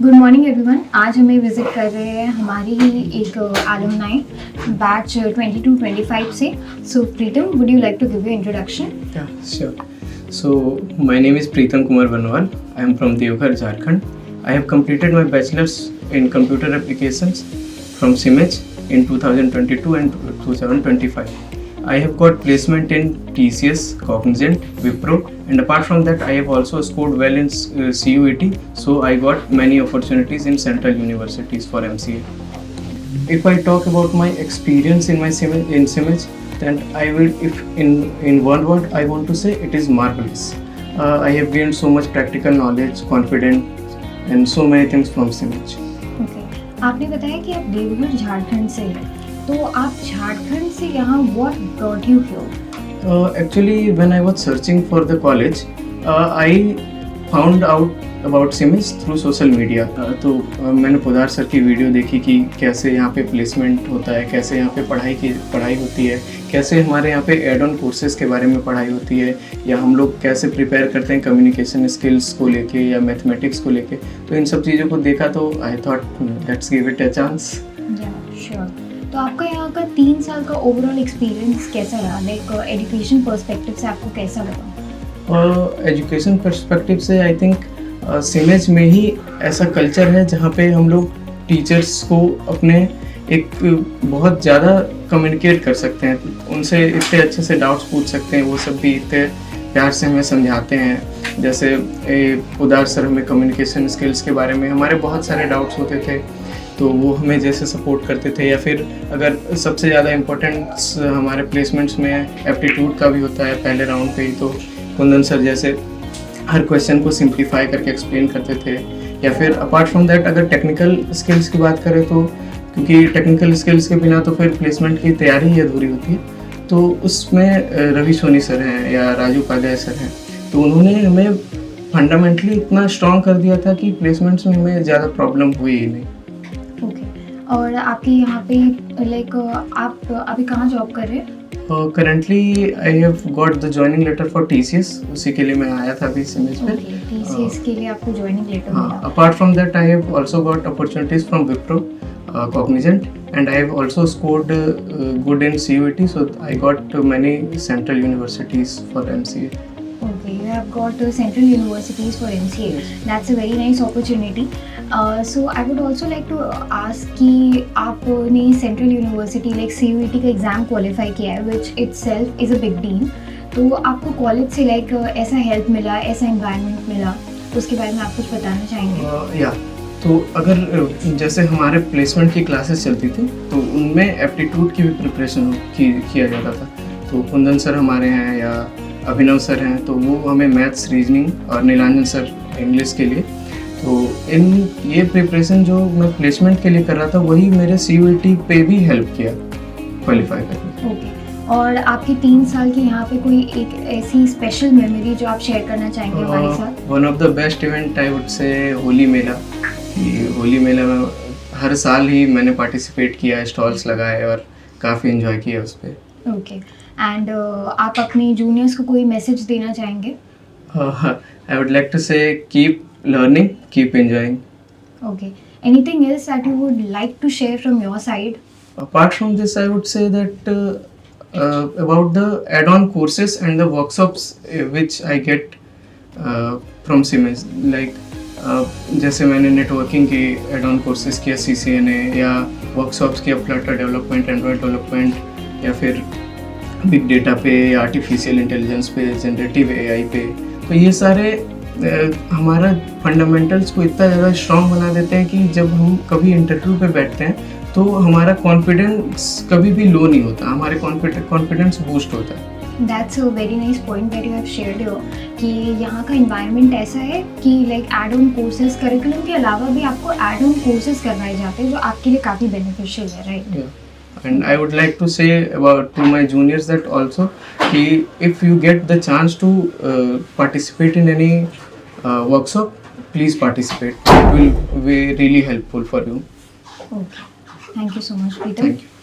Good morning everyone. आज हमें visit कर रहे हैं हमारी ही एक एलुमनाई बैच 22-25 से। So Pritam, would you like to give your introduction? Yeah, sure. So, my name is Preetam Kumar Barnwal. I am from Deoghar, Jharkhand. I have completed my bachelor's in computer applications from CIMEJ in 2022 and 2025. I have got placement in TCS, Cognizant, Wipro, and apart from that, I have also scored well in CUET. So I got many opportunities in central universities for MCA. If I talk about my experience in CIMEJ, then I will, if in one word, I want to say it is marvelous. I have gained so much practical knowledge, confidence, and so many things from CIMEJ. Okay, आपने बताया कि आप देवघर झारखंड से हैं, तो आप झारखंड से यहाँ what brought you here? Actually, when I was searching for the college, I found out about CIMEJ through social media. तो मैंने पोदार सर की वीडियो देखी कि कैसे यहाँ पे प्लेसमेंट होता है, कैसे यहाँ पे पढ़ाई होती है, कैसे हमारे यहाँ पे एड ऑन कोर्सेज के बारे में पढ़ाई होती है, या हम लोग कैसे प्रिपेयर करते हैं कम्युनिकेशन स्किल्स को लेके या मैथमेटिक्स को लेके। तो इन सब चीज़ों को देखा तो I thought let's give it a chance. या श्योर। तो आपका यहाँ का 3 साल का ओवरऑल एक्सपीरियंस कैसा रहा? लाइक एजुकेशन पर्सपेक्टिव से आपको कैसा लगा? एजुकेशन पर्सपेक्टिव से आई थिंक CIMEJ में ही ऐसा कल्चर है जहाँ पे हम लोग टीचर्स को अपने एक बहुत ज़्यादा कम्युनिकेट कर सकते हैं, उनसे इतने अच्छे से डाउट्स पूछ सकते हैं, वो सब भी इतने प्यार से हमें समझाते हैं। जैसे उदार सर हमें कम्युनिकेशन स्किल्स के बारे में हमारे बहुत सारे डाउट्स होते थे, तो वो हमें जैसे सपोर्ट करते थे। या फिर अगर सबसे ज़्यादा इम्पोर्टेंस हमारे प्लेसमेंट्स में एप्टीट्यूड का भी होता है पहले राउंड पे ही, तो कुंदन सर जैसे हर क्वेश्चन को सिंप्लीफाई करके एक्सप्लेन करते थे। या फिर अपार्ट फ्रॉम दैट अगर टेक्निकल स्किल्स की बात करें तो क्योंकि टेक्निकल स्किल्स के बिना तो फिर प्लेसमेंट की तैयारी ही अधूरी होती है, तो उसमें रवि सोनी सर हैं या राजू उपाध्याय सर हैं, तो उन्होंने हमें फंडामेंटली इतना स्ट्रॉन्ग कर दिया था कि प्लेसमेंट्स में हमें ज़्यादा प्रॉब्लम हुई ही नहीं। और आपके यहाँ पे लाइक आप अभी कहाँ जॉब कर रहे हैं? Currently I have got the joining letter for TCS, उसी के लिए मैं आया था अभी CIMEJ में। TCS के लिए आपको जॉइनिंग लेटर मिला? Apart from that I have also got opportunities from Wipro, Cognizant, and I have also scored good in CUET, so I got many central universities for MCA. Okay, you have got central universities for MCA. That's a very nice opportunity. So I would also like to ask कि आपने central university like CUET का exam qualify किया है, which itself is a big deal. तो आपको college से like ऐसा help मिला, ऐसा एनवायरनमेंट मिला, उसके बारे में आप कुछ बताना चाहेंगे? या तो अगर जैसे हमारे प्लेसमेंट की क्लासेस चलती थी तो उनमें एप्टीट्यूड की भी प्रिपरेशन किया जाता था। तो कुंदन सर हमारे हैं या अभिनव सर हैं, तो वो हमें मैथ्स, रीजनिंग, और नीलांजन सर इंग्लिश के लिए। तो ये प्रिपरेशन जो मैं प्लेसमेंट के लिए कर रहा था वही मेरे CUET पे भी हेल्प किया क्वालिफाई करने। ओके, और आपके 3 साल की यहाँ पे कोई एक ऐसी स्पेशल मेमोरी जो आप शेयर करना चाहेंगे हमारे साथ? One of the best event I would say Holi मेला। होली मेला में हर साल ही मैंने पार्टिसिपेट किया, स्टॉल्स लगाए और काफ़ी एंजॉय किया उस पर। ओके, एंड आप अपने जूनियर्स को कोई मैसेज देना चाहेंगे? आई वुड लाइक टू से keep learning, keep enjoying. Okay. Anything else that you would like to share from your side? Apart from this, I would say that about the add-on courses and the workshops which I get from CIMEJ, like जैसे मैंने networking की add-on courses किया CCNA, या workshops किया Flutter development, Android development, या फिर big data पे, artificial intelligence पे, जनरेटिव AI पे। तो ये सारे हमारा फंडामेंटल्स को इतना ज़्यादा स्ट्रॉन्ग बना देते हैं कि जब हम कभी इंटरव्यू पे बैठते हैं तो हमारा कॉन्फिडेंस कभी भी लो नहीं होता, हमारे कॉन्फिडेंस बूस्ट होता है। That's a very nice point that you have shared कि यहाँ का इन्वायरमेंट ऐसा है कि like add on courses, curriculum के अलावा भी आपको एड ऑन कोर्सेज करवाए जाते हैं जो आपके लिए काफ़ी बेनिफिशियल है, right? And I would like to say to my juniors that also if you get the chance to participate in any workshop, please participate. It will be really helpful for you. Okay. Thank you so much, Preetam. Thank you.